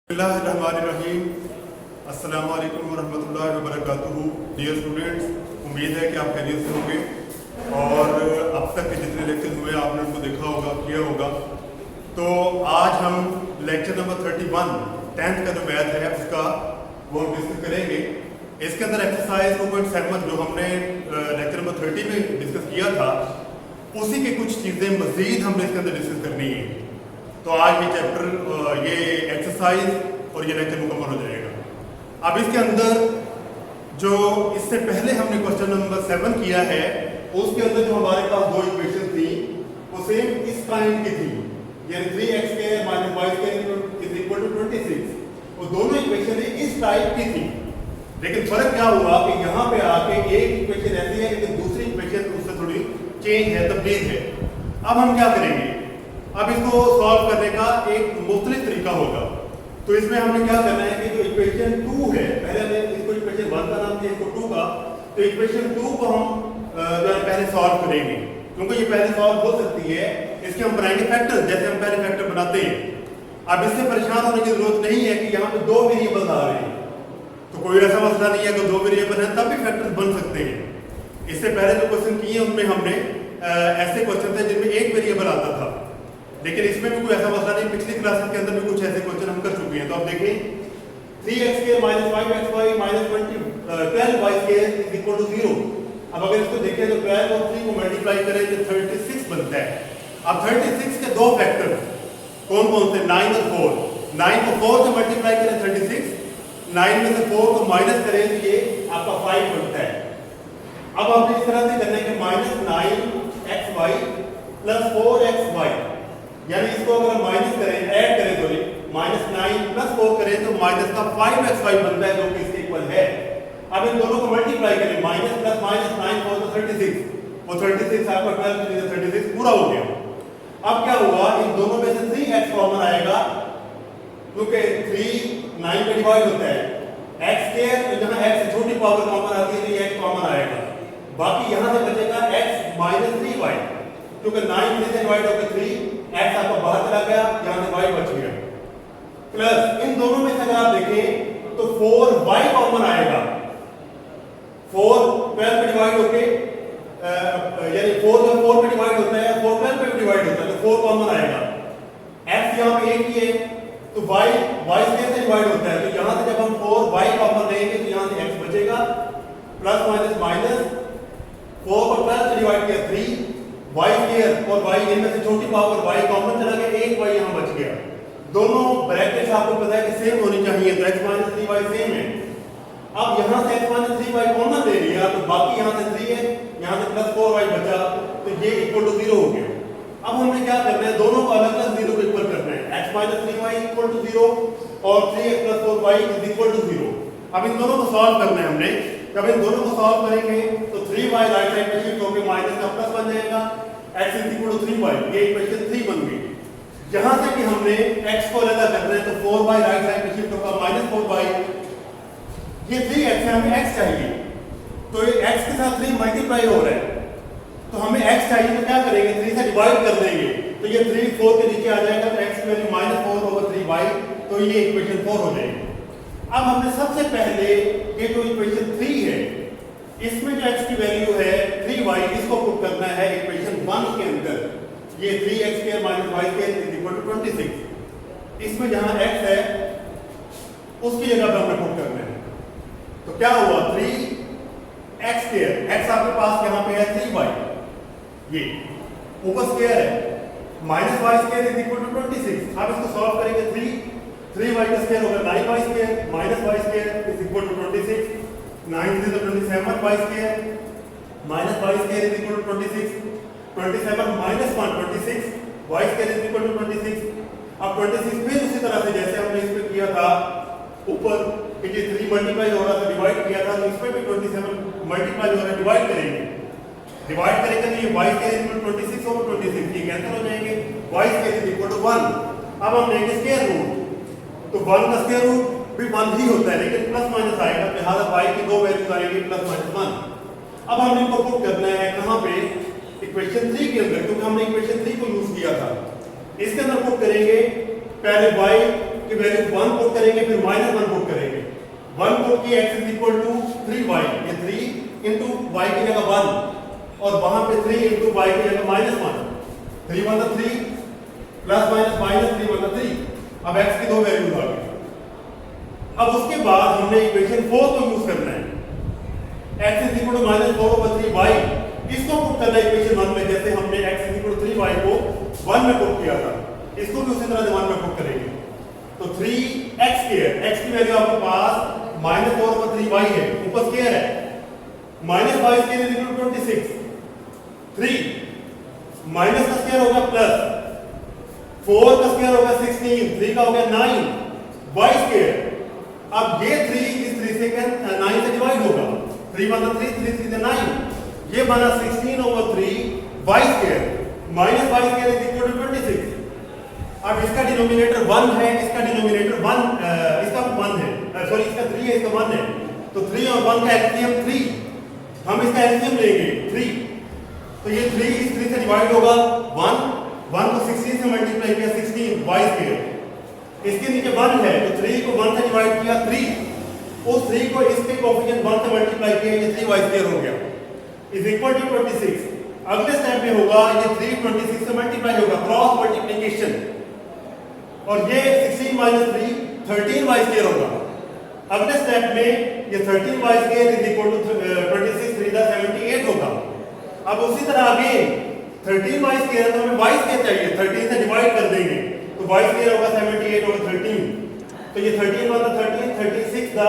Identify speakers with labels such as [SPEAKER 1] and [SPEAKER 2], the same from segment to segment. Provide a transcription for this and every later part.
[SPEAKER 1] बिस्मिल्लाहिर्रहमानिर्रहीम। अस्सलाम वालेकुम वरहमतुल्लाहि वबरकातुहू। डियर स्टूडेंट्स, उम्मीद है कि आप खैरियत से होंगे और अब तक के जितने लेक्चर हुए आपने उनको देखा होगा, किया होगा। तो आज हम लेक्चर नंबर 31 10th का जो मैथ है उसका वो हम डिस्कस करेंगे। इसके अंदर एक्सरसाइज 2.7 जो हमने लेक्चर नंबर 30 में डिस्कस किया था उसी की कुछ चीज़ें मज़ीद हमने इसके अंदर डिस्कस करनी है। तो आज ये चैप्टर ये एक्सरसाइज और ये लेक्चर मुकम्मल हो जाएगा। अब इसके अंदर जो इससे पहले हमने क्वेश्चन नंबर 7 किया है उसके अंदर जो हमारे पास दो इक्वेशन थी वो सेम इस काइंड की थी, यानी 3x² - y² = 26। वो दोनों इक्वेशन इस टाइप की थी, लेकिन फर्क क्या हुआ कि यहाँ पे आके एक इक्वेशन ऐसी है लेकिन दूसरी इक्वेशन उससे थोड़ी चेंज है, तब्दील है। अब हम क्या करेंगे, अब इसको सॉल्व करने का एक मुख्तलिफ तरीका होगा। तो इसमें हमने क्या करना है कि जो इक्वेशन 2 है, पहले हमने इसको इक्वेशन 1 का नाम दिया, इसको 2 का, तो इक्वेशन 2 को हम पहले सॉल्व करेंगे क्योंकि ये पहले सॉल्व हो सकती है। इसके हम बनाएंगे फैक्टर, जैसे हम पहले फैक्टर बनाते हैं। अब इससे परेशान होने की जरूरत नहीं है कि यहाँ पे दो वेरिएबल आ रहे हैं, तो कोई ऐसा मसला नहीं है कि दो वेरिएबल है तब भी फैक्टर बन सकते हैं। इससे पहले जो क्वेश्चन किए उनमें हमने ऐसे क्वेश्चन थे जिनमें एक वेरिएबल आता था, लेकिन इसमें भी कोई ऐसा मसला नहीं। पिछली क्लासेस के अंदर भी कुछ ऐसे क्वेश्चन हम कर चुके हैं। तो अब देखें 3x² - 5xy - 12y² = 0। अब अगर इसको देखें तो 12 और 3 को मल्टीप्लाई करें तो 36 बनता है। अब 36 के दो फैक्टर कौन कौन से, 9 और 4। 9 को 4 से मल्टीप्लाई करें 36, 9 में से 4 को माइनस करें तो ये आपका 5 बनता है। अब आपने इस तरह से करना है कि -9xy + 4xy, यानी इसको अगर हम माइनस करें, ऐड करें, सॉरी, -9 + 4 करें तो माइनस का 5xy बनता है जो कि इसके इक्वल है। अब इन दोनों को मल्टीप्लाई करें, माइनस प्लस माइनस 9 4 तो 36, वो 36 आपका 12 36 पूरा हो गया। अब क्या हुआ, इन दोनों में से 3x कॉमन आएगा क्योंकि 3 9 में डिवाइड होता है। x² तो जहां x से छोटी पावर कॉमन आती है तो ये x कॉमन आएगा। बाकी यहां से बचेगा x - 3y, क्योंकि 9 से डिवाइड होकर 3 x आपका बाहर चला गया, यहां से y बच गया। प्लस इन दोनों में से अगर आप देखें तो 4y कॉमन आएगा। 4 12 में डिवाइड होके यानी 4 जब 4 में डिवाइड होता है, 4 12 में डिवाइड होता है तो 4 कॉमन आएगा। x यहां पे एक ही है तो y से डिवाइड होता है, तो यहां से जब हम 4y कॉमन लेंगे तो यहां से x बचेगा। प्लस माइनस माइनस 4 को 12 से डिवाइड किया 3y² और y इनमें से छोटी पावर y कॉमन चला गया, एक y यहां बच गया। दोनों ब्रैकेट्स आपको पता है कि सेम होनी चाहिए, तो x - 3y सेम है। अब यहां से x - 3y कॉमन ले लिया तो बाकी यहां से 3 है, यहां से प्लस 4y बचा, तो ये = 0 हो गया। अब हमने क्या करना है, दोनों को अलग-अलग 0 को इक्वल करना है। x - 3y = 0 और 3x + 4y = 0। अब इन दोनों को सॉल्व करना है हमने। जब इन दोनों को सॉल्व करेंगे तो 3y राइट साइड में शिफ्ट होकर माइनस का प्लस बन जाएगा, x = 3y, ये इक्वेशन 3 बन गई। यहां से कि हमने x को अलग करना है तो 4y राइट साइड में शिफ्ट होगा -4y, ये 3x है, हमें x चाहिए, तो ये x के साथ 3 मल्टीप्लाई हो रहा है, तो हमें x चाहिए तो क्या करेंगे, 3 से डिवाइड कर देंगे तो ये 3 4 के नीचे आ जाएगा, तो x की वैल्यू -4/3y, तो ये इक्वेशन 4 हो जाएगी। अब हमने सबसे पहले ये जो इक्वेशन 3 है इसमें जो x की वैल्यू है 3y, इसको पुट करना है इक्वेशन 1 के अंदर। ये 3x² - y² = 26। इसमें जहां x है उसकी जगह पे हमने पुट करना है। तो क्या हुआ, 3x², x आपके पास यहां पे है 3y, ये ऊपर स्क्वायर है, -y² = 26। अब इसको सॉल्व करेंगे, 3y का स्क्वायर होगा 9y² - y² = 26, 9 से 27y² - y² = 26, 27 - 1 26, y² = 26। अब 26 फिर उसी तरह से जैसे हमने इस पे किया था ऊपर कि ये 3 मल्टीप्लाई हो रहा था, डिवाइड किया था, तो इसमें भी 27 मल्टीप्लाई हो रहा है, डिवाइड करेंगे तो ये y² = 26 और 26 ये कैंसिल हो जाएंगे, y² = 1। अब हम लेंगे स्क्वायर रूट, तो 1 का स्क्वायर रूट भी 1 ही होता है, लेकिन प्लस माइनस आएगा, लिहाजा y की दो वैल्यूज आएंगी +-1। अब हमने इनको पुट करना है कहां पे, इक्वेशन 3 के अंदर, क्योंकि हमने इक्वेशन 3 को यूज किया था। इसके अंदर पुट करेंगे, पहले y कि वैल्यू 1 पुट करेंगे फिर -1 पुट करेंगे। 1 पुट की x is equal to 3y, ये 3 इंटू y की जगह 1 और वहां पे 3 इंटू y की जगह -1, 3 मतलब 3 प्लस माइनस माइनस 3 मतलब 3। अब x की दो वैल्यूज आ गई। अब उसके बाद हमने इक्वेशन 4 को यूज करना है, x is equal to -4/3y, इसको पुट करना है इक्वेशन 1 में, जैसे हमने x is equal to 3y को 1 में पुट किया था, इसको भी उसी तरह 1 में पुट करेंगे। तो 3x स्क्वायर, x की वैल्यू आपके पास -4/3y है, ऊपर स्क्वायर है, -y square is equal to 26, 3 minus का स्क्वायर होगा प्लस, 4 का स्क्वायर होगा 16, 3 का हो गया 9, y स्क्वायर। अब ये 3 इस 3 से 9 से डिवाइड होगा, 3 मतलब 3, 3 3 9, ये बना 16/3 y square minus y square is equal to 26। अब इसका डिनोमिनेटर 1 है, इसका डिनोमिनेटर 1 इसका 1 है, सॉरी इसका 3 है, इसका 1 है, तो 3 और 1 का एलसीएम 3, हम इसका एलसीएम लेंगे 3, तो ये 3 इस 3 से डिवाइड होगा, 1 को 16 से मल्टीप्लाई किया 16 y स्क्वायर, इसके नीचे 1 है तो 3 को 1 से डिवाइड किया 3, उस 3 को इसके कोएफिशिएंट 1 से मल्टीप्लाई किया, ये 3y स्क्वायर हो गया इज इक्वल टू 26। अगले स्टेप में होगा ये 3 26 से मल्टीप्लाई होगा, क्रॉस मल्टीप्लिकेशन, और ये 16 माइनस 3 13y स्क्वायर होगा। अगले स्टेप में ये 13y square is equal to 26 3 दा 78 होगा। अब उसी तरह आगे 13y स्क्वायर तो हमें y स्क्वायर चाहिए, 13 से डिवाइड कर देंगे तो y स्क्वायर होगा 78 over 13, तो ये 13 मतलब 13 36 दा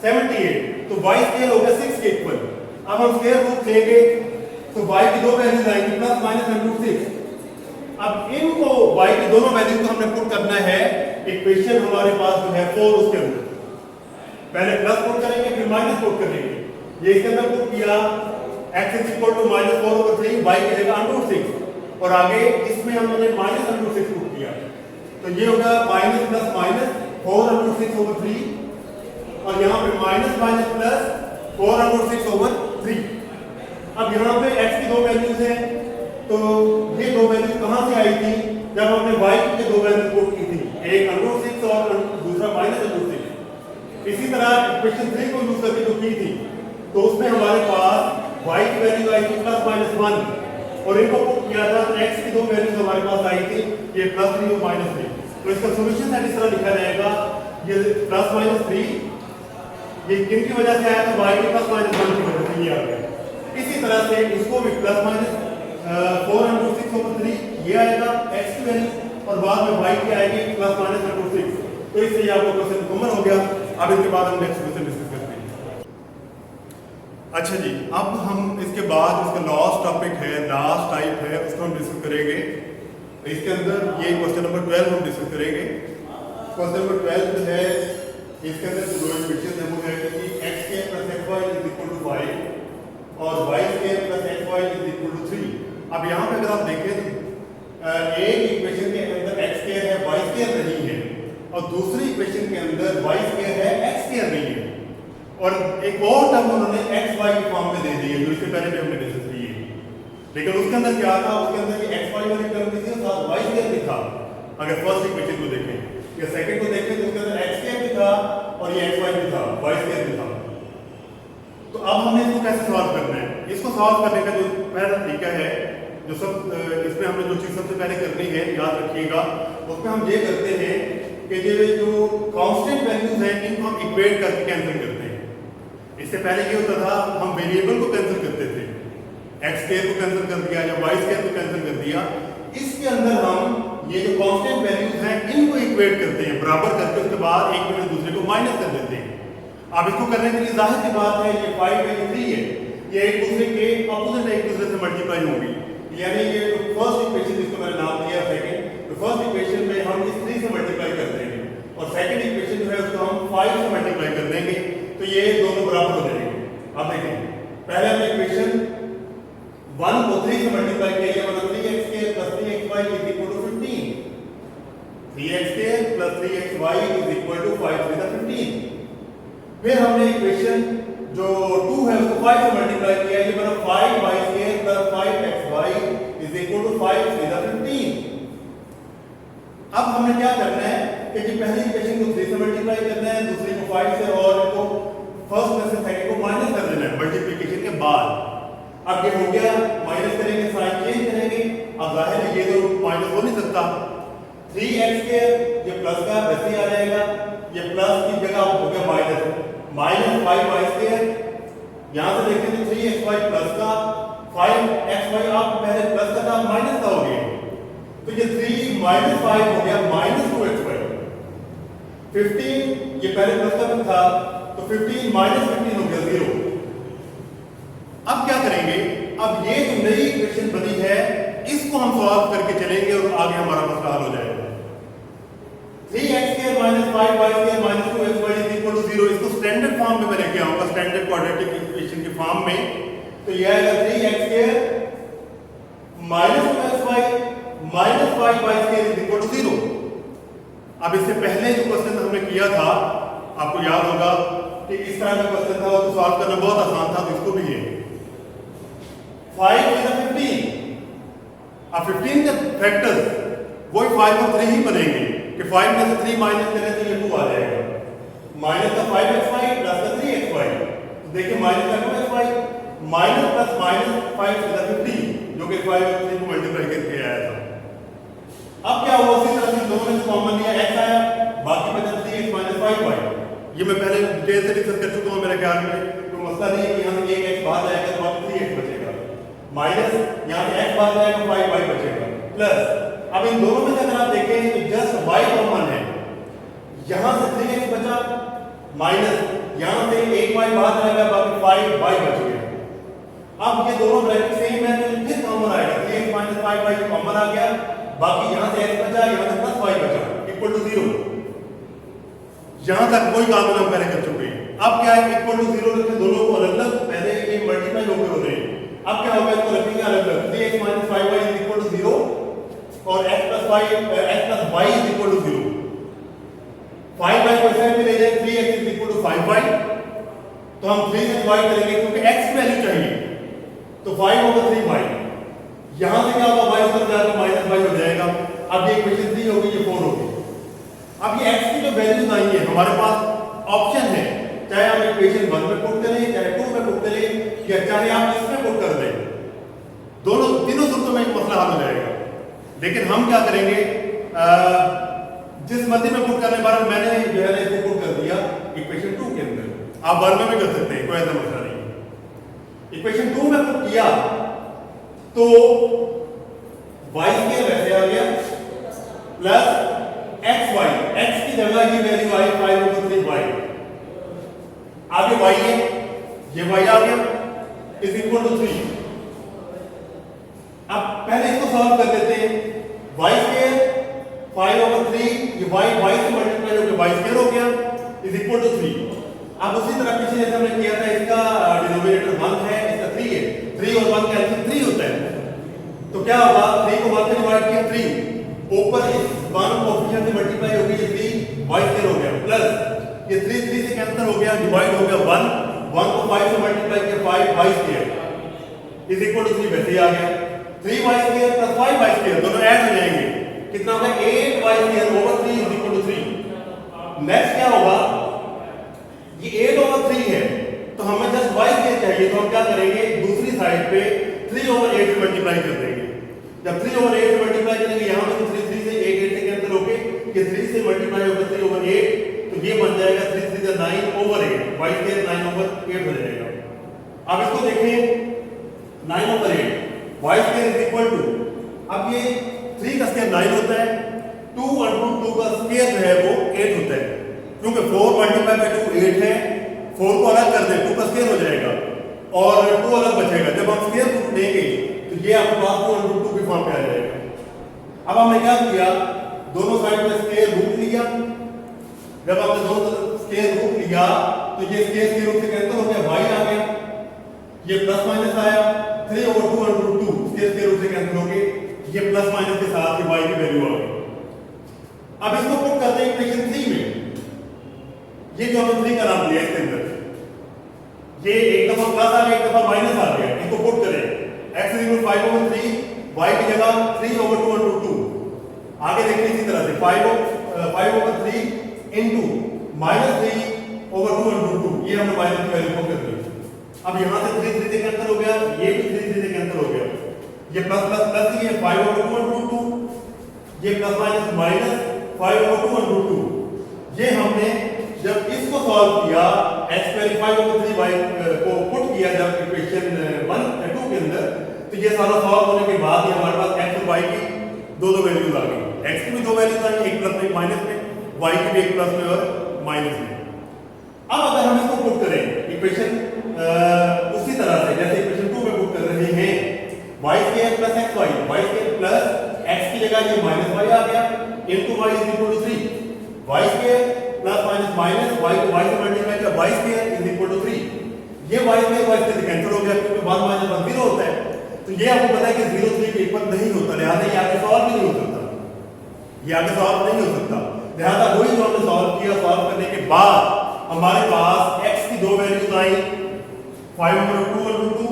[SPEAKER 1] 78, तो y स्क्वायर होगा 6 के इक्वल। अब हम स्क्वायर रूट लेंगे तो y की दो वैल्यूज आएंगी प्लस माइनस √6। अब इनको y की दोनों वैल्यूज को हमने पुट करना है इक्वेशन हमारे पास जो है 4 उसके अंदर, पहले प्लस पुट करेंगे फिर माइनस पुट करेंगे। ये इसके अंदर पुट किया x is equal to -4/3 y की जगह √6 और आगे इसमें हमने -√6 पुट किया, तो ये होगा माइनस प्लस माइनस 4√6/3 और यहाँ पे माइनस माइनस प्लस 4√6/3। अब यहाँ पे x की दो वैल्यूज हैं, तो ये दो वैल्यूज कहाँ से आई थी, जब हमने y की दो वैल्यूज पुट की थी, एक √6 और दूसरा -√6। इसी तरह इक्वेशन 3 को यूज करके जो की थी तो उसमें हमारे पास y की वैल्यू आई थी +-1 और इनको पुट किया था तो x की दो वैल्यूज हमारे पास आई थी, ये +3 और -3। तो इसका सॉल्यूशन इस तरह लिखा जाएगा, ये +-3 ये किन की वजह से आया, तो y के +-1 की वजह से ये आ गया। इसी तरह से इसको भी +-4√6/3 ये आएगा x की वैल्यू और बाद में y की आएगी +-√6। तो इससे ये आपका क्वेश्चन मुकम्मल हो गया। अब इसके बाद हम नेक्स्ट क्वेश्चन डिस्कस करते हैं। अच्छा जी, अब हम इसके बाद इसका लास्ट टॉपिक है, लास्ट टाइप है, उसको हम डिस्कस करेंगे। इसके अंदर ये क्वेश्चन नंबर 12 हम डिस्कस करेंगे। क्वेश्चन नंबर 12 जो है इसके अंदर जो दो इक्वेशन है वो है कि x² + xy is equal to 5 और y² + xy is equal to 3। अब यहाँ पे अगर आप देखें तो एक इक्वेशन के अंदर x² है y² नहीं है और दूसरी इक्वेशन के अंदर y² है x² नहीं है, और एक और टर्म उन्होंने xy की फॉर्म में दे दी है जो इससे पहले भी हमने डिस्कस की है, लेकिन उसके अंदर क्या था, उसके अंदर ये xy वाली टर्म भी थी और साथ y² भी था। अगर फर्स्ट इक्वेशन को देखें या सेकंड को देखें तो उसके अंदर x² भी था और ये xy भी था, y² भी था। तो अब हमने इसको कैसे सॉल्व करना है, इसको सॉल्व करने का जो पहला तरीका है, जो सब इसमें हमने जो चीज सबसे पहले करनी है याद रखिएगा, उसमें हम ये करते हैं कि ये जो कांस्टेंट वैल्यूज हैं इनको हम इक्वेट करके कैंसिल करते हैं। इससे पहले ये होता था हम वेरिएबल को कैंसिल करते थे, x² को कैंसिल कर दिया या y² को कैंसिल कर दिया। इसके अंदर हम ये जो कांस्टेंट वैल्यूज हैं इनको इक्वेट करते हैं, बराबर करके उसके बाद एक में दूसरे को माइनस कर देते हैं। अब इसको करने के लिए जाहिर सी बात है ये 5 है ये 3 है, ये एक दूसरे के ऑपोजिट एक दूसरे से मल्टीप्लाई होंगी, यानी ये जो फर्स्ट इक्वेशन जिसको मैंने नाम दिया सेकंड, तो फर्स्ट इक्वेशन में हम इस 3 से मल्टीप्लाई कर देंगे और सेकंड इक्वेशन जो है उसको हम 5 से मल्टीप्लाई कर देंगे, तो ये दोनों बराबर हो जाएंगे। अब देखें पहले हमने इक्वेशन 1 को 3 से मल्टीप्लाई किया, ये मतलब 3x² + 3xy is equal to 15, 3x² + 3xy is equal to 5 3 15। फिर हमने इक्वेशन जो 2 है उसको 5 से मल्टीप्लाई किया, ये बना 5y² + 5xy is equal to 5 3 15। अब हमने क्या करना है, कि जी पहली इक्वेशन को 3 से मल्टीप्लाई करना है, दूसरी को 5 से, और इनको फर्स्ट में से सेकंड को माइनस कर देना है मल्टीप्लिकेशन के बाद। अब ये हो गया, माइनस करेंगे, साइन चेंज करेंगे, अब जाहिर है ये तो माइनस हो नहीं सकता, 3x² ये प्लस का वैसे ही आ जाएगा, ये प्लस की जगह हो गया माइनस, माइनस 5y², यहां से देखें तो 3xy प्लस का, 5xy आप पहले प्लस का था, माइनस का हो गया, तो ये 3 माइनस 5 हो गया माइनस 2xy। 15 ये पहले प्लस का था, तो 15 माइनस 15 हो गया 0। अब क्या करेंगे, अब ये जो नई इक्वेशन बनी है इसको हम सॉल्व करके चलेंगे और आगे हमारा मसला हल हो जाएगा। 3x² minus 5y² minus 2xy is equal to 0, इसको स्टैंडर्ड फॉर्म में मैं लेके आऊंगा, स्टैंडर्ड क्वाड्रेटिक इक्वेशन के फॉर्म में। तो यह आएगा 3x² minus 2xy minus 5y² is equal to 0। अब इससे पहले जो क्वेश्चन हमने किया था, आपको याद होगा कि इस तरह का क्वेश्चन था, तो सॉल्व करना बहुत आसान था, तो इसको भी है 5 is 15। अब 15 के फैक्टर्स वही 5 और 3 ही बनेंगे कि 5 में से 3 माइनस करें तो ये 2 आ जाएगा, माइनस का 5xy प्लस का 3xy, तो देखिए माइनस का 2xy minus plus minus 5 is 15, जो कि 5 और 3 को मल्टीप्लाई करके आया था। अब क्या हुआ, उसी तरह से दोनों में से कॉमन लिया, x आया, बाकी बचा 3x माइनस 5y। ये मैं पहले डिटेल से डिस्कस कर चुका हूं मेरे ख्याल में, तो मसला नहीं है कि हम एक x बाहर जाएगा तो बाकी 3x बचेगा, माइनस यहाँ से x बाहर जाएगा 5y बचेगा, प्लस अब इन दोनों में से अगर आप देखें तो जस्ट y कॉमन है, यहाँ से 3x बचा, माइनस यहाँ से 1y बाहर जाएगा, बाकी 5y बच गया। अब ये दोनों ब्रैकेट सेम है, तो फिर कॉमन आएगा, 3x माइनस 5y कॉमन आ गया, बाकी यहाँ से x बचा, यहाँ से प्लस y बचा, इक्वल टू 0। यहां तक कोई काम हम पहले कर चुके हैं। अब क्या है, इक्वल टू 0 रखें, दोनों को अलग अलग, पहले ये मल्टीप्लाई होकर हो रहे हैं, अब क्या होगा, इसको रखेंगे अलग अलग, 3x minus 5y is equal to 0 और x plus y is equal to 0। 5y को साइड में ले जाए, 3x is equal to 5y, तो हम 3 से डिवाइड करेंगे क्योंकि x की वैल्यू चाहिए, तो 5 होगा 3y, यहां से क्या होगा, y पर जाकर माइनस y हो जाएगा। अब ये इक्वेशन 3 होगी, ये 4 होगी। अब ये x की जो वैल्यूज आई है, हमारे पास ऑप्शन है, चाहे आप इक्वेशन 1 में पुट करें, चाहे 2 में पुट करें, या चाहे आप इसमें पुट कर दें, दोनों तीनों सूत्रों में एक मसला हल हो जाएगा। लेकिन हम क्या करेंगे, जिस मध्य में पुट करने के बाद मैंने जो है इसको पुट कर दिया इक्वेशन 2 के अंदर, आप 1 में भी कर सकते हैं, कोई ऐसा मसला नहीं। इक्वेशन 2 में पुट किया तो y² वैसे आ गया, प्लस xy, x की जगह की वैल्यू आई 5/3y, आगे y है, ये y आ गया इज इक्वल टू 3। अब पहले इसको सॉल्व कर देते हैं, y² 5/3, ये y से मल्टीप्लाई होकर y² हो गया इज इक्वल टू 3। अब उसी तरह पीछे जैसे हमने किया था, इसका डिनोमिनेटर 1 है, इसका 3 है, 3 और 1 का एलसीएम 3 होता है, तो क्या होगा, 3 को 1 से डिवाइड किया 3, ऊपर इस 1 कोएफिशिएंट से मल्टीप्लाई हो गई, ये 3y² हो गया, प्लस ये 3 से कैंसिल हो गया, डिवाइड हो गया 1 को 5 से मल्टीप्लाई किया 5y² इज इक्वल टू 3, वैसे ही आ गया, 3y² प्लस 5y² दोनों ऐड हो जाएंगे, कितना होगा, 8y² is equal to 3। Next क्या होगा, ये 8/3 है, तो हमें जस्ट y² चाहिए, तो हम क्या करेंगे, दूसरी साइड पे 3/8 से मल्टीप्लाई कर देंगे। जब 3/8 से मल्टीप्लाई करेंगे, यहां पे 3 से 8 से कैंसिल होके ये 3 से मल्टीप्लाई होकर 3/8, तो ये बन जाएगा 3 3 9/8, y² 9/8 हो जाएगा। अब इसको देखें, 9/8 y² इज इक्वल टू, अब ये 3 का स्क्वायर 9 होता है, 2 × 2 का स्क्वायर जो है वो 8 होता है, क्योंकि 4 मल्टीप्लाई बाय 2 8 है, 4 को अलग कर दें 2 का स्क्वायर हो जाएगा और 2 अलग बचेगा। जब हम स्क्वायर रूट लेंगे तो ये आपके पास 2 × 2 के फॉर्म पे आ जाएगा। अब हमने क्या किया, दोनों साइड में स्क्वायर रूट लिया, जब आपने दोनों स्क्वायर रूट लिया तो ये स्क्वायर रूट से कैंसिल हो गया, y आ गया, ये प्लस माइनस आया, 3/2 × 2 स्क्वायर रूट से कैंसिल हो गए, ये प्लस माइनस के साथ y की वैल्यू आ गई। अब इसको पुट करते हैं इक्वेशन 3 में, ये जो हमने 3 का नाम दिया इसके अंदर, ये एक दफा प्लस आ गया, एक दफा माइनस आ गया, इनको पुट करें, x इज इक्वल 5/3, y की जगह 3/2 × 2, आगे देखिए इसी तरह से 5 5/3 into -3/2 ये हमने माइनस की वैल्यू को कर दी। अब यहाँ से 3 3 से कैंसिल हो गया, ये भी 3 3 से कैंसिल हो गया, ये प्लस प्लस प्लस ही है 5/2, ये प्लस माइनस माइनस 5/2। ये हमने जब इसको सॉल्व किया x स्क्वायर 5/3y को पुट किया जब इक्वेशन 1 2 के अंदर, तो ये सारा सॉल्व होने के बाद ये हमारे पास x और y की दो वैल्यूज आ गई। x की भी दो वैल्यूज आ गई, एक प्लस में एक माइनस में, y की भी एक प्लस में और माइनस में। अब अगर हम इसको पुट करें इक्वेशन उसी तरह से जैसे इक्वेशन 2 में पुट कर रहे हैं, y square plus xy, y square plus x की जगह ये माइनस y आ गया into y is equal to 3, y square plus minus minus y को y से मल्टीप्लाई किया, y square is equal to 3। ये y स्क्वायर y से कैंसिल हो गया क्योंकि 1 माइनस 1 0 होता है। तो ये आपको पता है कि 0 3 के इक्वल नहीं होता, लिहाजा ये आगे सॉल्व नहीं हो सकता, ये आगे सॉल्व नहीं हो सकता। लिहाजा वही जो हमने सॉल्व किया, सॉल्व करने के बाद हमारे पास x की दो वैल्यूज आई 5/2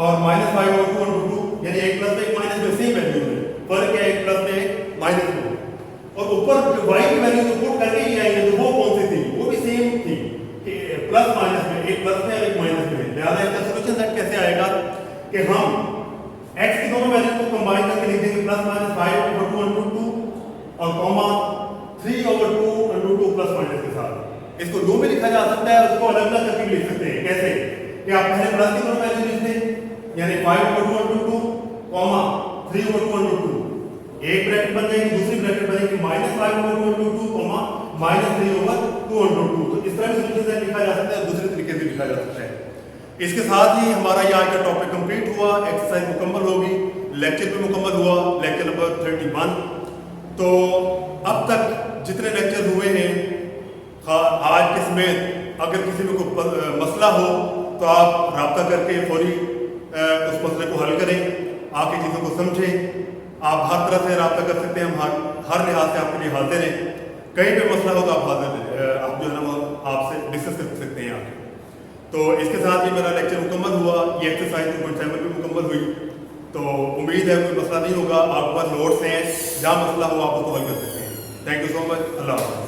[SPEAKER 1] और -5/2, यानी एक प्लस में एक माइनस में सेम वैल्यू है, फर्क है एक प्लस में एक माइनस में। और ऊपर जो y की वैल्यू को पुट करके ही आएंगे तो वो कौन सी थी, वो भी सेम थी कि प्लस माइनस में, एक प्लस में और एक माइनस में। लिहाजा इसका सॉल्यूशन सेट कैसे आएगा कि हम x की दोनों वैल्यू को कंबाइन करके लिख देंगे प्लस माइनस 5/2 और कॉमा 3/2 प्लस माइनस के साथ। इसको दो में लिखा जा सकता है, उसको अलग अलग करके लिख सकते हैं। कैसे कि आप पहले प्लस की दोनों वैल्यू लिख दें, यानी 5/2 कॉमा 3/2, एक ब्रैकेट बन जाएगी, दूसरी ब्रैकेट बनेगी -5/2 कॉमा -3/2। तो इस तरह से सॉल्यूशन लिखा जा सकता है, दूसरे तरीके से लिखा जा सकता है। इसके साथ ही हमारा ये आज का टॉपिक कंप्लीट हुआ, एक्सरसाइज मुकम्मल होगी, लेक्चर भी मुकम्मल हुआ, लेक्चर नंबर 31। तो अब तक जितने लेक्चर हुए हैं आज के समेत, अगर किसी में कोई मसला हो तो आप रब्ता करके फौरी उस मसले को हल करें, आके चीज़ों को समझें। आप हर तरह से रब्ता कर सकते हैं, हम हर लिहाज से आपके लिए हाजिर हैं। कहीं पे मसला हो तो आप जो है ना आपसे डिस्कस कर सकते हैं आगे। तो इसके साथ ही मेरा लेक्चर मुकम्मल हुआ, ये एक्सरसाइज 2.7 भी मुकम्मल हुई। तो उम्मीद है कोई मसला नहीं होगा, आपके पास नोट्स हैं, जहाँ मसला हो आप उसको हल कर सकते हैं। थैंक यू सो मच, अल्लाह हाफ़िज़।